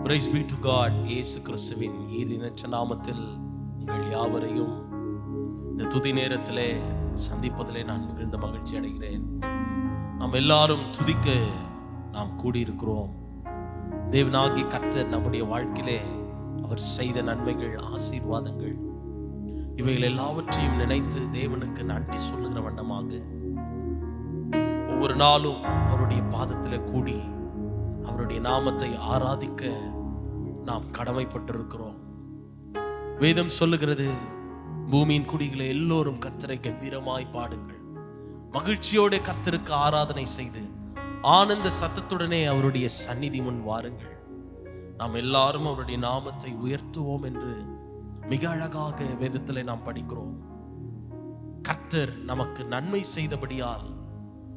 Praise be to God. இயேசு கிறிஸ்துவின் ஈதினற்ற நாமத்தில் உங்கள் யாவரையும் இந்த துதி நேரத்திலே சந்திப்பதிலே நான் மிகுந்த மகிழ்ச்சி அடைகிறேன். நாம் எல்லாரும் துதிக்க நாம் கூடியிருக்கிறோம். தேவனாகிய கர்த்தர் நம்முடைய வாழ்க்கையிலே அவர் செய்த நன்மைகள், ஆசீர்வாதங்கள், இவைகள் எல்லாவற்றையும் நினைத்து தேவனுக்கு நன்றி சொல்லுகிற வண்ணமாக ஒவ்வொரு நாளும் அவருடைய பாதத்திலே கூடி அவருடைய நாமத்தை ஆராதிக்க நாம் கடமைப்பட்டிருக்கிறோம். வேதம் சொல்லுகிறது, பூமியின் குடிகளை எல்லோரும் கர்த்தரை கம்பீரமாய் பாடுங்கள், மகிழ்ச்சியோட கர்த்தருக்கு ஆராதனை செய்து ஆனந்த சத்தத்துடனே அவருடைய சந்நிதி முன் வாருங்கள். நாம் எல்லாரும் அவருடைய நாமத்தை உயர்த்துவோம் என்று மிக அழகாக வேதத்திலே நாம் படிக்கிறோம். கர்த்தர் நமக்கு நன்மை செய்தபடியால்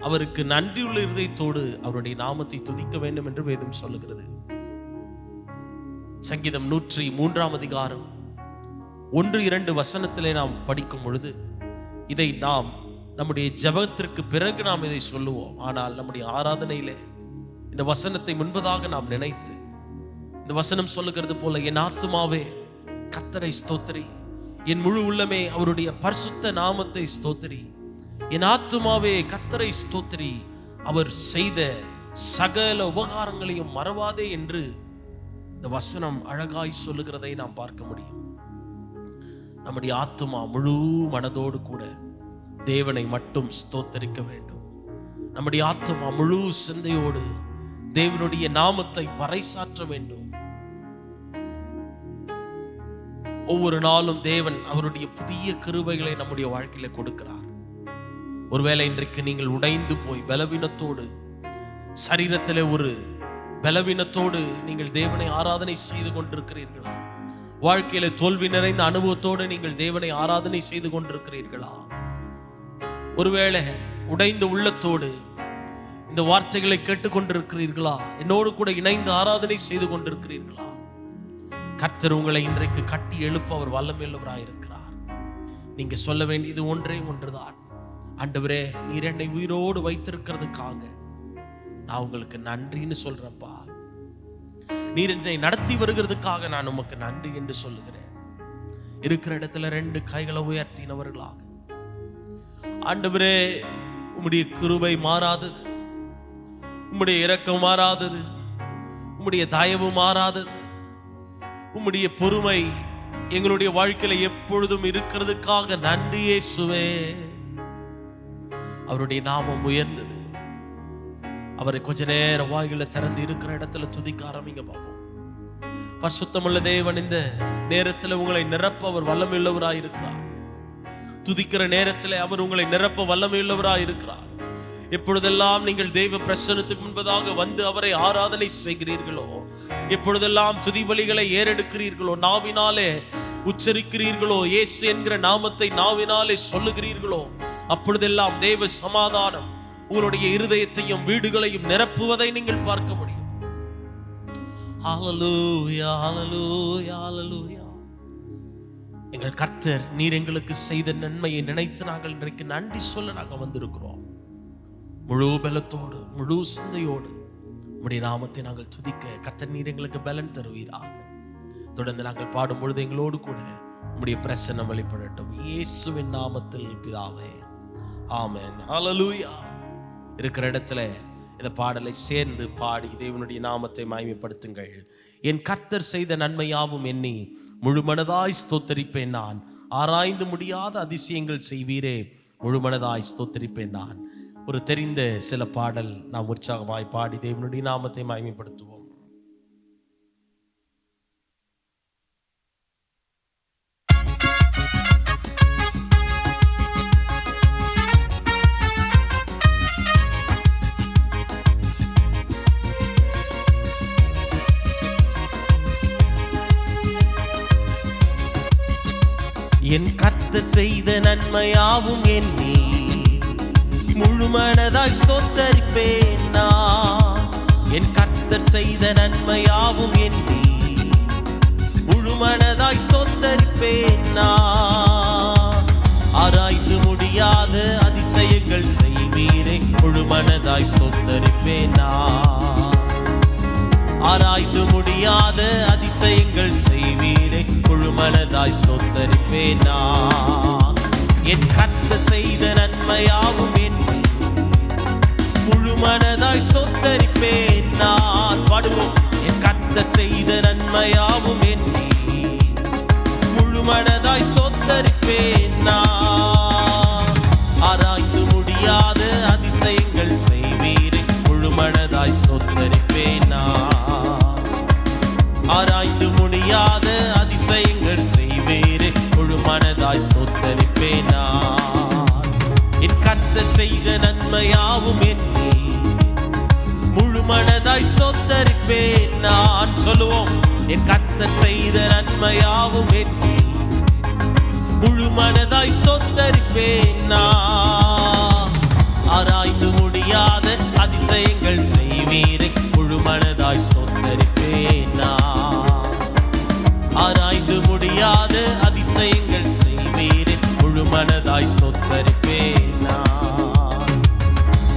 அவருக்கு நன்றியுள்ள இருதயத்தோடு அவருடைய நாமத்தை துதிக்க வேண்டும் என்று வேதம் சொல்லுகிறது. சங்கீதம் 103 1-2 வசனத்திலே நாம் படிக்கும் பொழுது இதை நாம் நம்முடைய ஜெபத்திற்கு பிறகு நாம் இதை சொல்லுவோம். ஆனால் நம்முடைய ஆராதனையிலே இந்த வசனத்தை முன்பதாக நாம் நினைத்து, இந்த வசனம் சொல்லுகிறது போல, என் ஆத்துமாவே கர்த்தரை ஸ்தோத்திரி, என் முழு உள்ளமே அவருடைய பரிசுத்த நாமத்தை ஸ்தோத்திரி, என் ஆத்துமாவே கர்த்தரை ஸ்தோத்திரி, அவர் செய்த சகல உபகாரங்களையும் மறவாதே என்று இந்த வசனம் அழகாய் சொல்லுகிறதை நாம் பார்க்க முடியும். நம்முடைய ஆத்துமா முழு மனதோடு கூட தேவனை மட்டும் ஸ்தோத்தரிக்க வேண்டும். நம்முடைய ஆத்துமா முழு சிந்தையோடு தேவனுடைய நாமத்தை பறைசாற்ற வேண்டும். ஒவ்வொரு நாளும் தேவன் அவருடைய புதிய கிருபைகளை நம்முடைய வாழ்க்கையில கொடுக்கிறார். ஒருவேளை இன்றைக்கு நீங்கள் உடைந்து போய் பலவீனத்தோடு, சரீரத்திலே ஒரு பலவீனத்தோடு நீங்கள் தேவனை ஆராதனை செய்து கொண்டிருக்கிறீர்களா? வாழ்க்கையில தோல்வி நிறைந்த அனுபவத்தோடு நீங்கள் தேவனை ஆராதனை செய்து கொண்டிருக்கிறீர்களா? ஒருவேளை உடைந்த உள்ளத்தோடு இந்த வார்த்தைகளை கேட்டுக்கொண்டிருக்கிறீர்களா? என்னோடு கூட இணைந்து ஆராதனை செய்து கொண்டிருக்கிறீர்களா? கர்த்தர் உங்களை இன்றைக்கு கட்டி எழுப்ப அவர் வல்லமையுள்ளவராயிருக்கிறார். நீங்க சொல்ல வேண்டியது ஒன்றே ஒன்றுதான், ஆண்டவரே, நீர் என்னை உயிரோடு வைத்திருக்கிறதுக்காக நான் உங்களுக்கு நன்றின்னு சொல்றேன்ப்பா. நீர் என்னை நடத்தி வருகிறதுக்காக நான் உமக்கு நன்றி என்று சொல்லுகிறேன். இருக்கிற இடத்துல 2 கைகளை உயர்த்தினவர்களாக, ஆண்டவரே, உம்முடைய கிருபை மாறாதது, உம்முடைய இரக்கம் மாறாதது, உம்முடைய தயவு மாறாதது, உம்முடைய பொறுமை எங்களுடைய வாழ்க்கையில எப்பொழுதும் இருக்கிறதுக்காக நன்றி இயேசுவே. அவருடைய நாமம் உயர்ந்தது. அவரை கொஞ்ச நேரம் வாயில திறந்து இருக்கிற இடத்துல துதிக்க ஆரம்பிங்க பாப்போம். பரிசுத்தமுள்ள தேவன் இந்த நேரத்துல உங்களை நிரப்ப அவர் வல்லமையுள்ளவராயிருக்கிறார். துதிக்கிற நேரத்துல அவர் உங்களை நிரப்ப வல்லமையுள்ளவராயிருக்கிறார். எப்பொழுதெல்லாம் நீங்கள் தெய்வ பிரசன்னத்துக்கு முன்பதாக வந்து அவரை ஆராதனை செய்கிறீர்களோ, எப்பொழுதெல்லாம் துதி பலிகளை ஏறெடுக்கிறீர்களோ, நாவினாலே உச்சரிக்கிறீர்களோ, இயேசு என்கிற நாமத்தை நாவினாலே சொல்லுகிறீர்களோ, அப்பொழுதெல்லாம் தேவ சமாதானம் உங்களுடைய இருதயத்தையும் வீடுகளையும் நிரப்புவதை நீங்கள் பார்க்க முடியும். ஹல்லேலூயா, ஹல்லேலூயா, ஹல்லேலூயா. எங்கள் கர்த்தர் நீர் எங்களுக்கு செய்த நன்மையை நினைத்து நாங்கள் இன்றைக்கு நன்றி சொல்ல நாங்கள் வந்திருக்கிறோம். முழு பலத்தோடு, முழு சிந்தையோடு உம்முடைய நாமத்தை நாங்கள் துதிக்க கர்த்தர் நீர் எங்களுக்கு பலன் தருவீராக. தொடர்ந்து நாங்கள் பாடும் பொழுது எங்களோடு கூட உம்முடைய பிரசன்னம் வெளிப்படட்டும். இயேசுவின் நாமத்தில் பிதாவே, ஆமென். ஹல்லேலூயா. இருக்கிற இடத்துல இந்த பாடலை சேர்ந்து பாடி தேவனுடைய நாமத்தை மகிமைப்படுத்துங்கள். என் கர்த்தர் செய்த நன்மையாவும் எண்ணி முழுமனதாய் ஸ்தோத்தரிப்பேன் நான், ஆராய்ந்து முடியாத அதிசயங்கள் செய்வீரே, முழுமனதாய் ஸ்தோத்தரிப்பேன் நான். ஒரு தெரிந்த சில பாடல் நாம் உற்சாகமாய் பாடி தேவனுடைய நாமத்தை மகிமைப்படுத்துவோம். என் கர்த்தர் செய்த நன்மையாவும் எண்ணி முழுமனதாய் ஸ்தோத்தரிப்பேன் நான். என் கர்த்தர் செய்த நன்மையாவும் எண்ணி முழுமனதாய் ஸ்தோத்தரிப்பேன் நான். ஆராய்ந்து முடியாத அதிசயங்கள் செய்வீரே, முழுமனதாய் ஸ்தோத்தரிப்பேன் நான். ஆராய்ந்து முடியாத அதிசயங்கள் செய்வீரே, முழுமனதாய் ஸ்தோத்தரிப்பேன் நான். என் கர்த்தர் செய்த நன்மையாவும் எண்ணி முழுமனதாய் ஸ்தோத்தரிப்பேன் நான். பாடுவோம். என் கர்த்தர் செய்த நன்மையாவும் எண்ணி முழுமனதாய் ஸ்தோத்தரிப்பேன் நான். ஆராய்ந்து முடியாத அதிசயங்கள் செய்வீரே, முழுமனதாய் ஸ்தோத்தரிப்பேன் நான். ஆராய்ந்து முடியாத அதிசயங்கள் செய்வீரே, முழுமனதாய் ஸ்தோத்தரிப்பேன் நான். என் கர்த்தர் செய்த நன்மையாவும் எண்ணி முழுமனதாய் ஸ்தோத்தரிப்பேன் நான். சொல்லுவோம். என் கர்த்தர் செய்த நன்மையாவும் எண்ணி முழுமனதாய் ஸ்தோத்தரிப்பேன் நான். ஆராய்ந்து முடியாத அதிசயங்கள் செய்வீரே, முழுமனதாய் ஸ்தோத்தரிப்பேன் நான். ஆராய்ந்து முடியாத அதிசயங்கள் செய்வீரே, முழுமனதாய் ஸ்தோத்தரிப்பேன் நான்.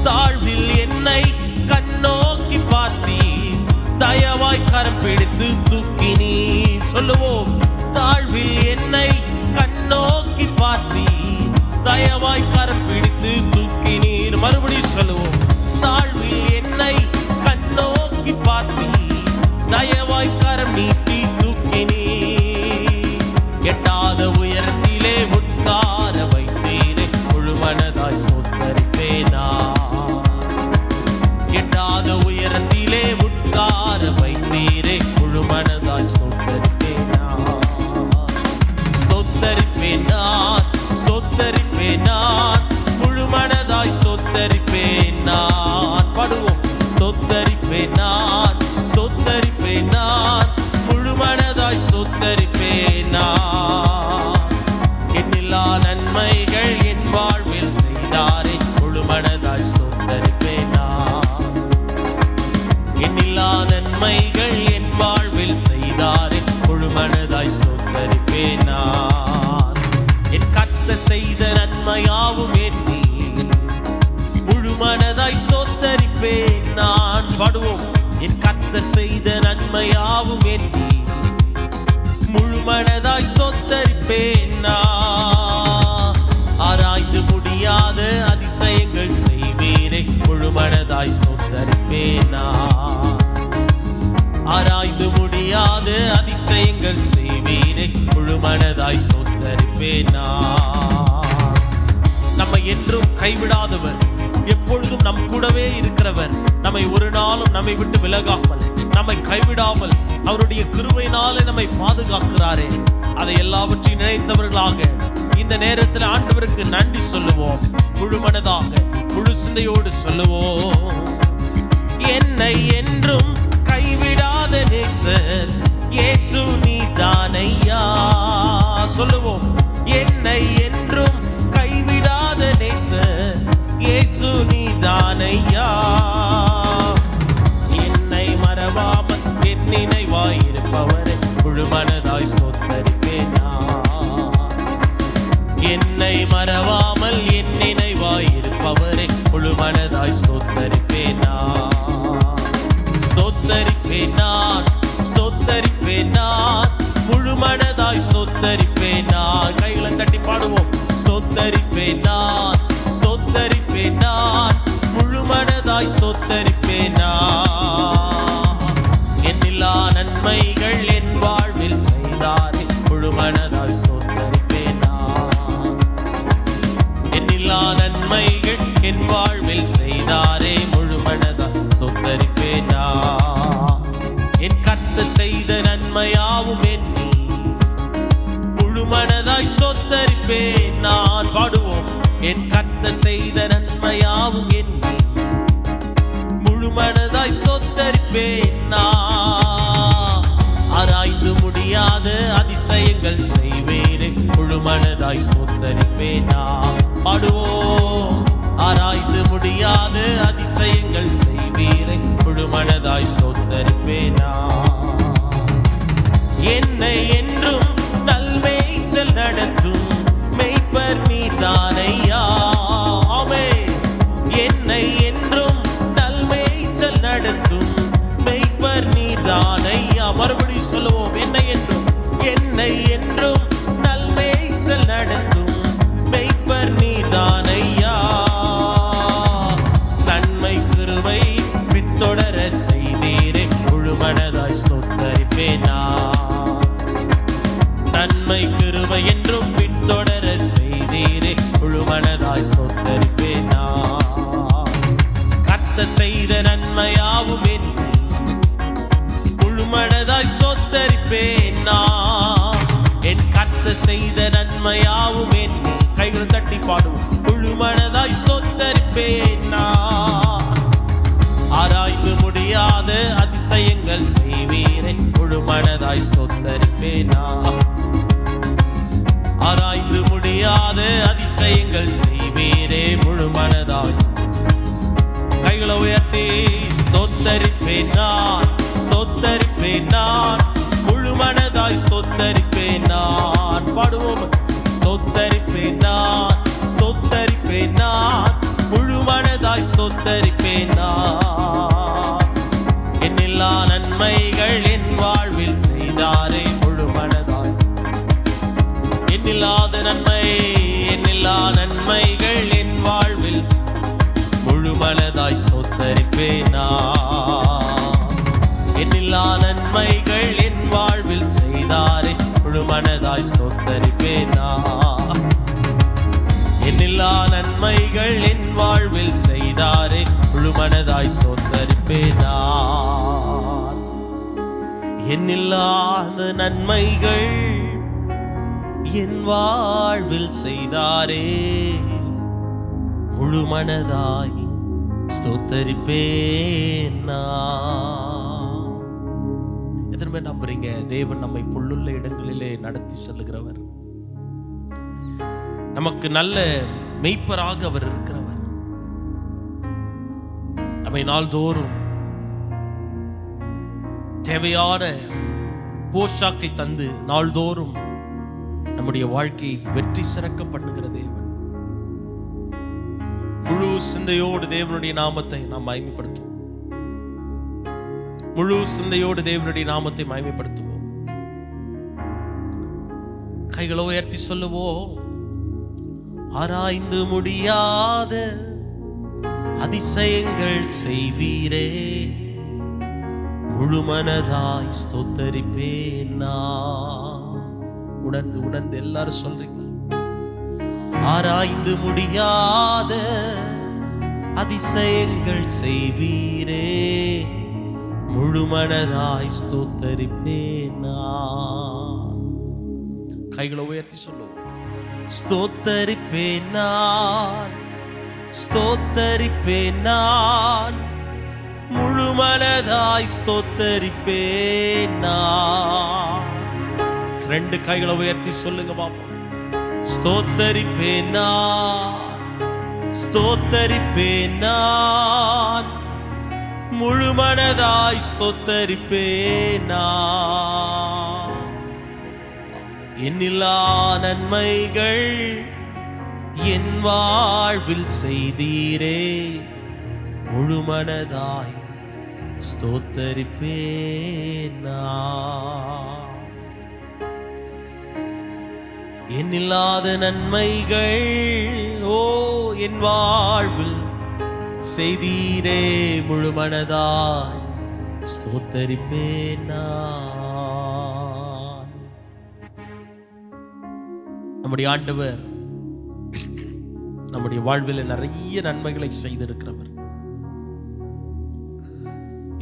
தாழ்வில் என்னை கண்ணோக்கி பார்த்தீர், தயவாய் கரம் பிடித்து தூக்கினீர். சொல்லுவோம். தாழ்வில் என்னை கண்ணோக்கி பார்த்தீர், தயவாய் கரம் பிடித்து தூக்கினீர். மறுபடியும் சொல்லுவோம். தாழ்வில் என்னை கண்ணோக்கி பார்த்தீர், தயவாய் கரம் நீட்டி தூக்கினீர். எட்டாத உயரத்திலே உட்கார வைத்தீரே, முழுமனதாய் ஸ்தோத்தரிப்பேன் நான். எட்டாத உயரத்திலே உட்கார வைத்தீரே, முழுமனதாய் ஸ்தோத்தரிப்பேன் நான். ஸ்தோத்தரிப்பேன் நான், ஸ்தோத்தரிப்பேன் நான், முழுமனதாய் ஸ்தோத்தரிப்பேன் நான். பாடுவோம். ஸ்தோத்தரிப்பேன் நான், ஸ்தோத்தரிப்பேன் நான், முழுமனதாய் ஸ்தோத்தரிப்பேன் நான். என்னில்லா நன்மைகள் என் வாழ்வில் செய்தாரே, முழுமனதாய் ஸ்தோத்தரிப்பேன் நான். என்னில்லா நன்மைகள் என் வாழ்வில் செய்தாரே, முழுமனதாய் ஸ்தோத்தரிப்பேன் நான். என் கர்த்தர் செய்த நன்மையாவும் எண்ணி முழுமனதாய் ஸ்தோத்தரிப்பேன் நான். பாடுவோம். என் கர்த்தர் செய்த நன்மையாவும் எண்ணி முழுமனதாய் ஸ்தோத்தரிப்பேன் நான். ஆராய்ந்து முடியாத அதிசயங்கள் செய்வீரே, முழுமனதாய் ஸ்தோத்தரிப்பேன் நான். ஆராய்ந்து முடியாத அதிசயங்கள் செய்வீரே, முழுமனதாய் ஸ்தோத்தரிப்பேன் நான். நம்மை என்றும் கைவிடாதவர், எப்பொழுதும் நம் கூடவே இருக்கிறவர், நம்மை ஒரு நாளும் நம்மை விட்டு விலகாமல், நம்மை கைவிடாமல் அவருடைய கிருபையினாலே நம்மை பாதுகாக்கிறாரே. அதை எல்லாவற்றையும் நினைத்தவர்களாக இந்த நேரத்தில் ஆண்டவருக்கு நன்றி சொல்லுவோம். முழுமனதாக முழு சிந்தையோடு சொல்லுவோம். என்னை என்றும் கைவிடாத நேசர் இயேசு நீதானையா. சொல்லுவோம். என்னை என்றும் கைவிடாத நேசர் இயேசு நீதானையா. என்னை மறவாமல் என் நினைவாய் இருப்பவரை, முழுமனதாய் ஸ்தோத்தரிப்பேன் நான். என்னை மறவாமல் என் நினைவாய் இருப்பவரை, முழுமனதாய் ஸ்தோத்தரிப்பேன் நான். ஸ்தோத்தரிப்பேன் நான், ஸ்தோத்தரிப்பேன் நான், முழுமனதாய் ஸ்தோத்தரிப்பேன் நான். கைகளை தட்டி பாடுவோம். ஸ்தோத்தரிப்பேன் நான், ஸ்தோத்தரிப்பேன் நான், முழுமனதாய் ஸ்தோத்தரிப்பேன் நான். என்னில்லா நன்மைகள் என் வாழ்வில் செய்தாரே, முழுமனதாய் ஸ்தோத்தரிப்பேன் நான். என்னில்லா நன்மைகள் என் வாழ்வில் செய்தாரே, முழுமனதாய் ஸ்தோத்தரிப்பேன் நான். என் கர்த்தர் செய்த நன்மையாவும் எண்ணி முழுமனதாய் ஸ்தோத்தரிப்பேன் நான். பாடுவோம். என் கர்த்தர் செய்த நன்மையாவும் எண்ணி முழுமனதாய் ஸ்தோத்தரிப்பேன் நான். ஆராய்ந்து முடியாத அதிசயங்கள் செய்வீரே, முழுமனதாய் ஸ்தோத்தரிப்பேன் நான். பாடுவோம். ஆராய்ந்து முடியாத அதிசயங்கள் செய்வீரே, முழுமனதாய் ஸ்தோத்தரிப்பேன் நான். என்னை என்றும் நல்மேய்ச்சல் நடத்தும் மெய்ப்பர் நீதானையா. ஆமென். என்னை என்றும் நல்மேய்ச்சல் நடத்தும் மெய்ப்பர் நீதானையா. மறுபடியும் சொல்லுவோம். என்னை என்றும் ஸ்தோத்தரிப்பேன் நான். நன்மை கிருபை என்றும் பின்தொடர செய்தீரே, முழு மனதாய் ஸ்தோத்தரிப்பேன் நான். கர்த்தர் செய்த நன்மையாவும் எண்ணி முழு மனதாய் ஸ்தோத்தரிப்பேன் நான். என் கர்த்தர் செய்த நன்மையாவும் எண்ணி, கைகள் தட்டி பாடுவோம், முழு மனதாய் ஸ்தோத்தரிப்பேன் நான். ஆராய்ந்து முடியாத அதிசயங்கள் செய்வீரே, முழு மனதாய் ஸ்தோத்தரிப்பேன் நான். ஆராய்ந்து முடியாத அதிசயங்கள் செய்வீரே, முழு மனதாய். கைகளை உயர்த்தி ஸ்தோத்தரிப்பேன் நான், ஸ்தோத்தரிப்பேன் நான், முழு மனதாய் ஸ்தோத்தரிப்பேன் நான். பாடுவோம், ஸ்தோத்தரிப்பேன் நான், ஸ்தோத்தரிப்பேன் நான், முழு மனதாய் ஸ்தோத்தரிப்பேன் நான். என்னில்லா நன்மைகள் என் வாழ்வில் செய்தாரே, முழு மனதாய். எண்ணில்லாத நன்மை, எண்ணில்லா நன்மைகள் என் வாழ்வில் முழு மனதாய் ஸ்தோத்தரிப்பேன் நான். எண்ணில்லா நன்மைகள் என் வாழ்வில் செய்தாரே, முழு மனதாய் ஸ்தோத்தரிப்பேன் நான். எண்ணில்லா நன்மைகள் என் வாழ்வில் செய்தாரே, முழு மனதாய் ஸ்தோத்தரிப்பேன் நான். எண்ணில்லாத நன்மைகள் என் வாழ்வில் செய்தாரே, முழு மனதாய் ஸ்தோத்தரிப்பேன் நான். எத்தனை நம்புறீங்க தேவன் நம்மை புல்லுள்ள இடங்களிலே நடத்தி செல்லுகிறவர், நமக்கு நல்ல மெய்ப்பராக அவர் இருக்கிறவர். நம்மை நாள்தோறும் தேவையான போஷாக்கை தந்து நாள்தோறும் நம்முடைய வாழ்க்கையை வெற்றி சிறக்க பண்ணுகிற தேவன். முழு சிந்தையோடு தேவனுடைய நாமத்தை நாம் மகிமைப்படுத்துவோம். முழு சிந்தையோடு தேவனுடைய நாமத்தை மகிமைப்படுத்துவோம். கைகளை உயர்த்தி சொல்லுவோம், ஆராய்ந்து முடியாத அதிசயங்கள் செய்வீரே, முழு மனதாய் ஸ்தோத்தரிப்பேன் நான். உணர்ந்து உணர்ந்து எல்லாரும் சொல்றீங்களா? ஆராய்ந்து முடியாத அதிசயங்கள் செய்வீரே, முழு மனதாய் ஸ்தோத்தரிப்பேன் நான். கைகளை உயர்த்தி சொல்லுவோம், ஸ்தோத்தரிப்பேன் நான், ஸ்தோத்தரிப்பேன் நான், முழு மனதாய் ஸ்தோத்தரிப்பேன் நான். ரெண்டு கைகளை உயர்த்தி சொல்லுங்க பாப்போம், ஸ்தோத்தரிப்பேன் நான், ஸ்தோத்தரிப்பேன் நான், முழு மனதாய் ஸ்தோத்தரிப்பேன் நான். எண்ணில்லா நன்மைகள் என் வாழ்வில் செய்தீரே, முழு மனதாய் ஸ்தோத்தரிப்பேன் நான். எண்ணில்லாத நன்மைகள் ஓ என் வாழ்வில் செய்தீரே, முழு மனதாய் ஸ்தோத்தரிப்பேன் நான். நம்முடைய ஆண்டவர் நம்முடைய வாழ்வில் நிறைய நன்மைகளை செய்திருக்கிறவர்.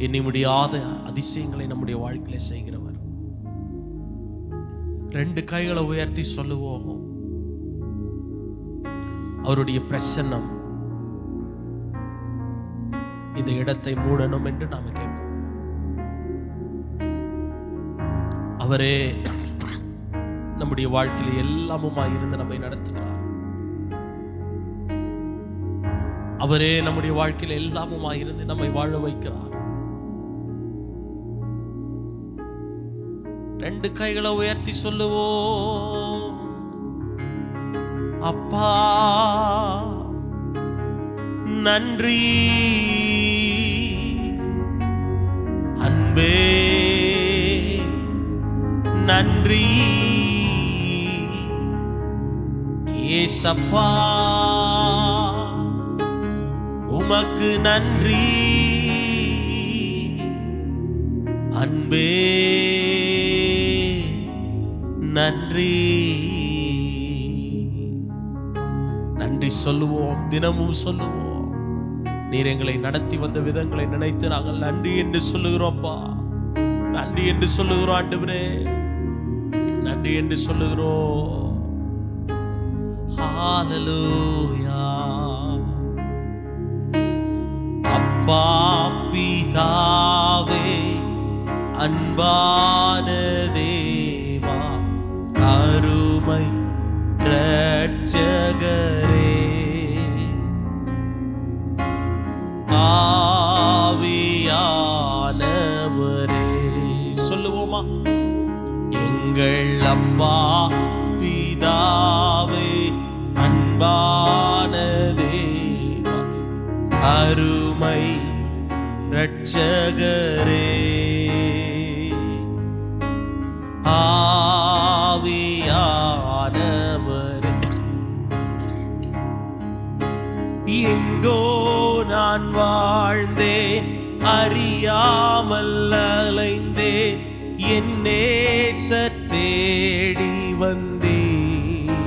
எண்ணி முடியாத அதிசயங்களை நம்முடைய வாழ்க்கையில செய்கிறவர். ரெண்டு கைகளை உயர்த்தி சொல்லுவோம், அவருடைய பிரசன்னம் இந்த இடத்தை மூடணும் என்று நாம கேட்போம். அவரே நம்முடைய வாழ்க்கையில எல்லாமுமாய் இருந்து நம்மை நடத்துகிறார். அவரே நம்முடைய வாழ்க்கையில எல்லாமுமாய் இருந்து நம்மை வாழ வைக்கிறார். ரெண்டு கைகளை உயர்த்தி சொல்லுவோம், அப்பா நன்றி, அன்பே நன்றி, ஏசப்பா உமக்கு நன்றி, அன்பே நன்றி. நன்றி சொல்லுவோம், தினமும் சொல்லுவோம். நீர் எங்களை நடத்தி வந்த விதங்களை நினைத்து நாங்கள் நன்றி என்று சொல்லுகிறோம்ப்பா. நன்றி என்று சொல்லுகிறோம் ஆண்டவரே, நன்றி என்று சொல்லுகிறோம். ஹல்லேலூயா. அப்பா பிதாவே அன்பான தேவா அருமை இரட்சகரே ஆவியானவரே. சொல்லுவோமா? எங்கள் அப்பா பிதாவே அன்பான தேவா அருமை இரட்சகரே ஆவியானவரே. எங்கோ நான் வாழ்ந்தேன், அறியாமல் அலைந்தேன், என் நேசர் தேடி வந்தேன்.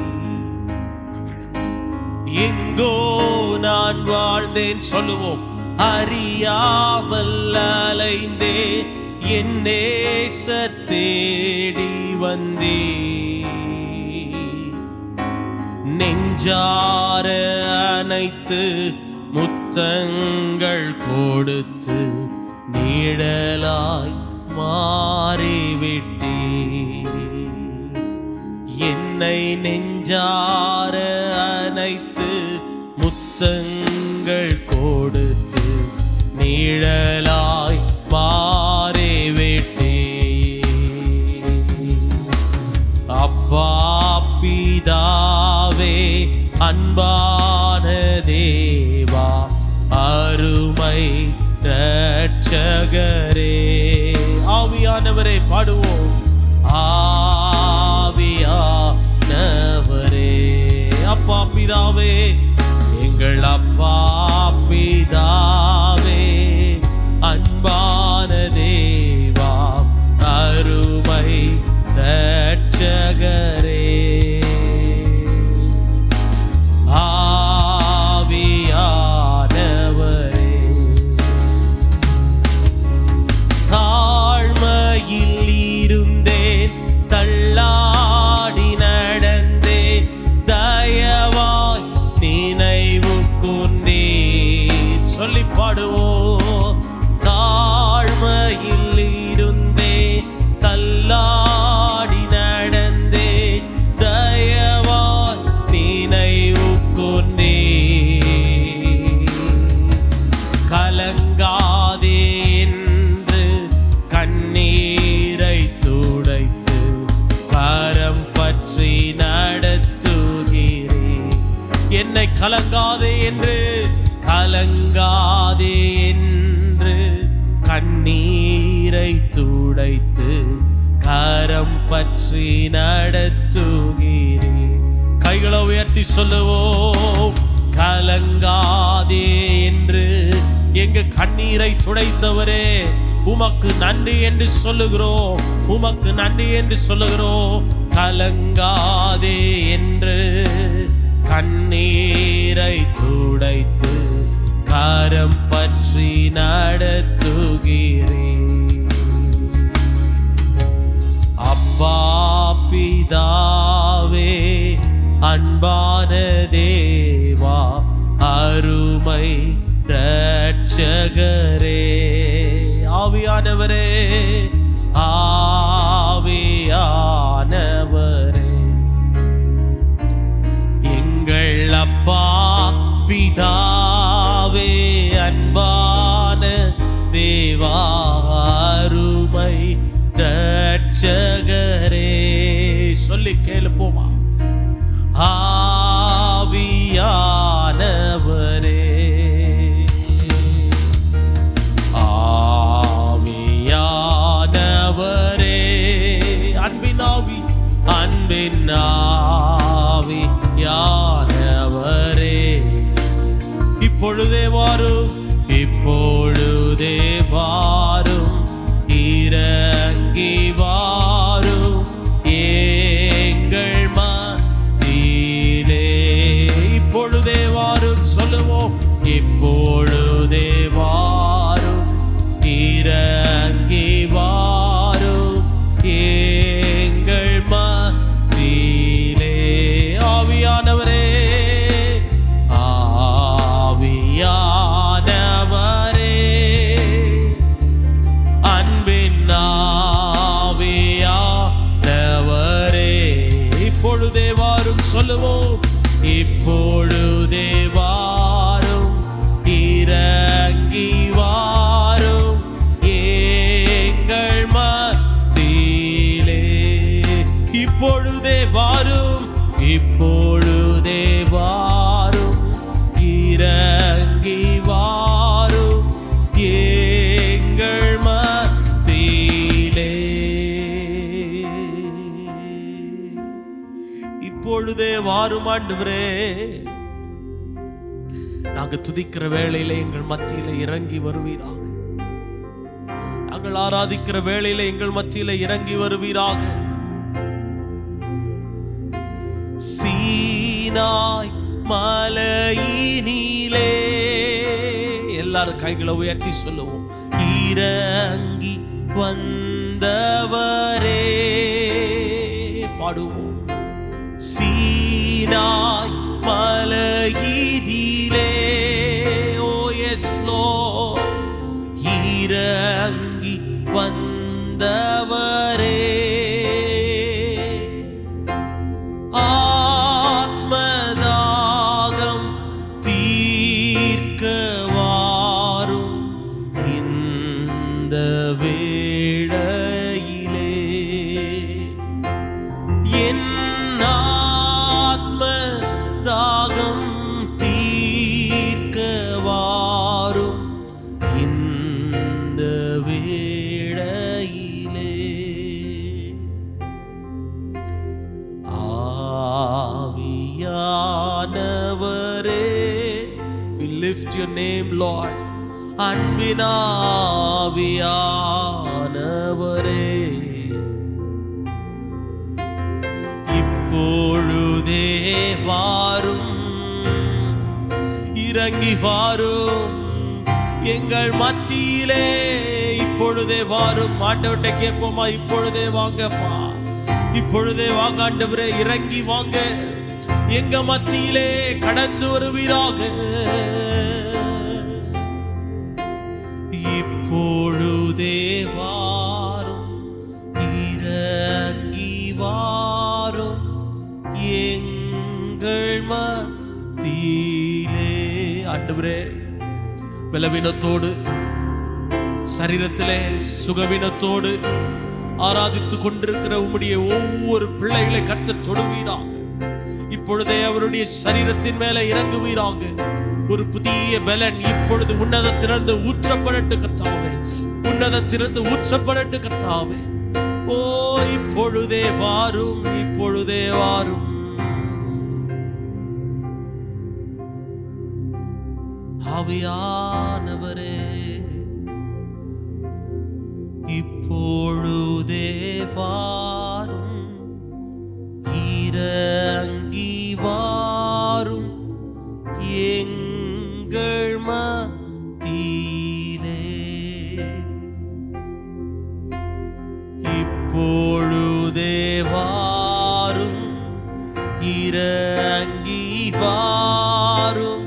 எங்கோ நான் வாழ்ந்தேன், சொல்லுவோம், அறியாமல் அலைந்தேன், என் நேசர் தேடி வந்தேன். நெஞ்சார அணைத்து முத்தங்கள் கொடுத்து நிழலாய் மாறிவிட்டே. என்னை நெஞ்சார அணைத்து முத்தங்கள் கொடுத்து நிழலாய் மாறிவிட்டே. அப்பா பிதாவே அன்பான தேவா அருமை இரட்சகரே ஆவியானவரே. பாடுவோம், ஆவியானவரே. அப்பா பிதாவே, எங்கள் அப்பா பிதாவே அன்பான தேவா அருமை இரட்சகரே ஆவியானவரே. தாழ்மையில் இருந்தேன், தள்ளாடி நடந்தேன், தயவாய் நினைவு கொண்டேன். சொல்லி பாடுவோம். தாழ்மையில் இருந்தேன், தள்ளாடி நடந்தேன், தயவாய் நினைவு கொண்டேன். கலங்காதே என்று கண்ணீரை துடைத்து கரம் பற்றி நடத்துகிறேன். என்னை கலங்காதே என்று, கலங்காதே என்று கண்ணீரை துடைத்து கரம் பற்றி நடத்துகிறேன். கைகளை உயர்த்தி சொல்லுவோம். கலங்காதே என்று எங்க கண்ணீரை துடைத்தவரே உமக்கு நன்றி என்று சொல்லுகிறோம், உமக்கு நன்றி என்று சொல்லுகிறோம். கலங்காதே என்று கண்ணீரை துடைத்து கரம் பற்றி நடத்துகிறேன். அப்பா பிதாவே அன்பான தேவா அருமை இரட்சகரே ஆவியானவரே ஆவியானவரே. எங்கள் அப்பா பிதாவே அன்பான தேவா அருமை இரட்சகரே. சொல்லி கேளுப்போமா? ஆவியானவரே ஆவியானவரே அன்பினாவி அன்பினாவியானவரே இப்பொழுதே வாரும் இப்பொழுதே வாரும் சொல்லுவோம். இப்பொழுதே வாரும், இறங்கி வாரும் எங்கள் மத்தியிலே. இப்பொழுதே வாரும், இப்பொழுதே வாரும், இறங்கி வாரும் எங்கள் மத்தியிலே. இப்பொழுதே வாரும் ஆண்டவரே. நாங்க துதிக்கிற வேளையில எங்கள் மத்தியில இறங்கி வருவீராக. நாங்கள் ஆராதிக்கிற வேளையில எங்கள் மத்தியில இறங்கி வருவீராக. சீனாய் மலையினிலே எல்லாரும் கைகளை உயர்த்தி சொல்லுவோம். இறங்கி வந்தவரே பாடுவோம். சீனாய் மலையினிலே, ஓ எஸ் லார்ட், இறங்கி வந்தவரே. ஆத்மதாகம் தீர்க்க வாரும் இந்த வேளையிலே. என் ஆத்மதாகம் தீர்க்க வாரும் இந்த வேளையிலே. ஆவியானவரே, we lift your name Lord. அன்பினாவியானவரே, இப்பொழுதே வாரும், இறங்கி வாரும் எங்கள் மத்தியிலே. இப்பொழுதே வாரும். ஆண்டவர்கிட்ட கேட்போமா? இப்பொழுதே வாங்கப்பா, இப்பொழுதே வாங்க ஆண்டவரே, இறங்கி வாங்க எங்க மத்தியிலே கடந்து வருவீராக. இப்பொழுதே வாரும், இறங்கி வாரும் எங்கள் மத்தியிலே. ஆண்டவரே, பலவீனத்தோடு, சரீரத்திலே சுகவீனத்தோடு ஆராதித்துக் கொண்டிருக்கிற உம்முடைய ஒவ்வொரு பிள்ளைகளை கர்த்தர் தொடுவீராக. இப்பொழுதே அவருடைய சரீரத்தின் மேலே இறங்குவீராக. ஒரு புதிய பலன் இப்பொழுது உன்னதத்திலிருந்து ஊற்றப்படட்டு கர்த்தாவே, உன்னதத்திலிருந்து ஊற்றப்படட்டு கர்த்தாவே. ஓ, இப்பொழுதே வாரும், இப்பொழுதே வாரும். ஆவியானவரே, இப்பொழுதே வாரும், இறங்கி வாரும் எங்கள் மத்தியிலே. இப்பொழுதே வாரும், இறங்கி வாரும்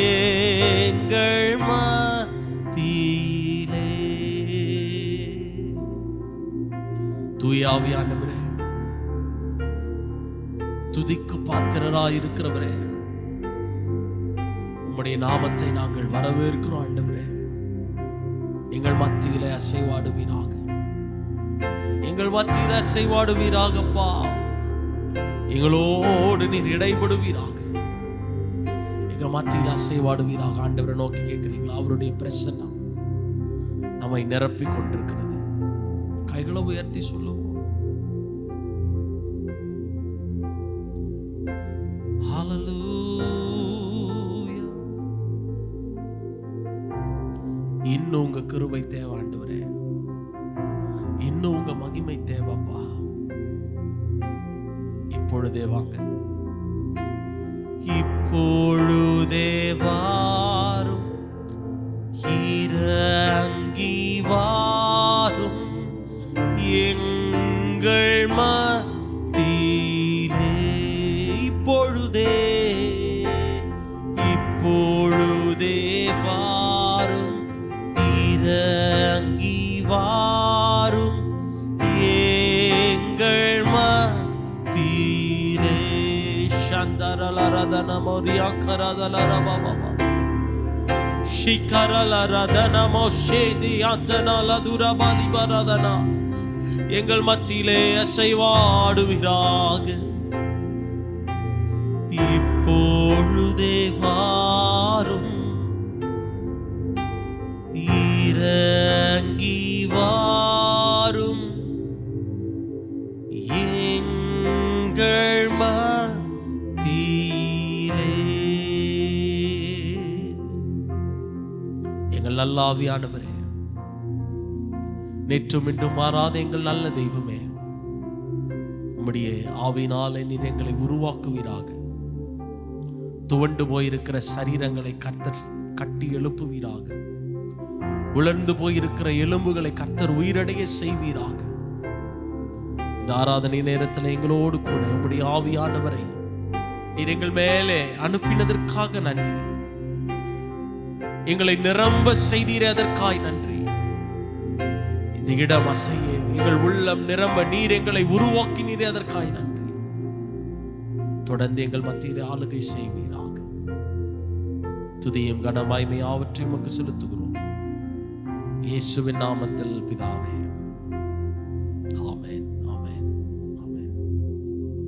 எங்கள் மத்தியிலே. தூய ஆவியானவரே, துதிக்கு பாத்திரராய் இருக்கிறவரே, உம்முடைய நாமத்தை நாங்கள் வரவேற்கிறோம் ஆண்டவரே. எங்கள் மத்தியிலே அசைவாடுவீராக, எங்கள் மத்தியிலே அசைவாடுவீராகப்பா. எங்களோடு நீர் இடைபடுவீராக, எங்க மத்தியில் அசைவாடுவீராக. ஆண்டவரை நோக்கி கேட்கிறீங்களா? அவருடைய பிரசன்னம் நம்மை நிரப்பி கொண்டிருக்கிறது. கைகளை உயர்த்தி சொல்லுவோம். இன்னும் உங்க கிருபை தேவை ஆண்டவரே, இன்னும் உங்க மகிமை தேவைப்பா. இப்பொழுதே வாங்க, இப்பொழுதே வாரும், இறங்கி வாரும் எங்கள் மத்தியிலே. இப்பொழுதே, இப்பொழுதே வாரும், இறங்கி வாரும் எங்கள் மத்தியிலே. அந்தரலரதன மோரியா கரதலரபபா ஷிகரலரதன மோஷேதி அந்தனலதுரபலி பரதனா எங்கள் மத்தியிலே அசைவாடுவீராக. இப்பொழுதே வாரும், இறங்கி வாரும், எங்கள் மத்தியிலே. எங்கள் நல்ல ஆவியானவரே, நேற்றும் இன்றும் மாறாத எங்கள் நல்ல தெய்வமே, உம்முடைய ஆவியினாலே நீர் எங்களை உருவாக்குவீராக. துவண்டு போயிருக்கிற சரீரங்களை கர்த்தர் கட்டி எழுப்புவீராக. உலர்ந்து போயிருக்கிற எலும்புகளை கர்த்தர் உயிரடைய செய்வீராக. இந்த ஆராதனை நேரத்தில் எங்களோடு கூட உம்முடைய ஆவியானவரை நீர் எங்கள் மேலே அனுப்பினதற்காக நன்றி. எங்களை நிரம்ப செய்தீரே, அதற்காய் நன்றி. இந்த இடம் அசைய எங்கள் உள்ளம் நிரம்ப நீர் எங்களை உருவாக்கினீரே, அதற்காய் நன்றி. தொடர்ந்து எங்கள் மத்தியிலே ஆளுகை செய்வீராக. துதியும் கனமாய்மை யாவற்றையும் உமக்கு செலுத்துகிறோம், இயேசுவின் நாமத்தில் பிதாவே.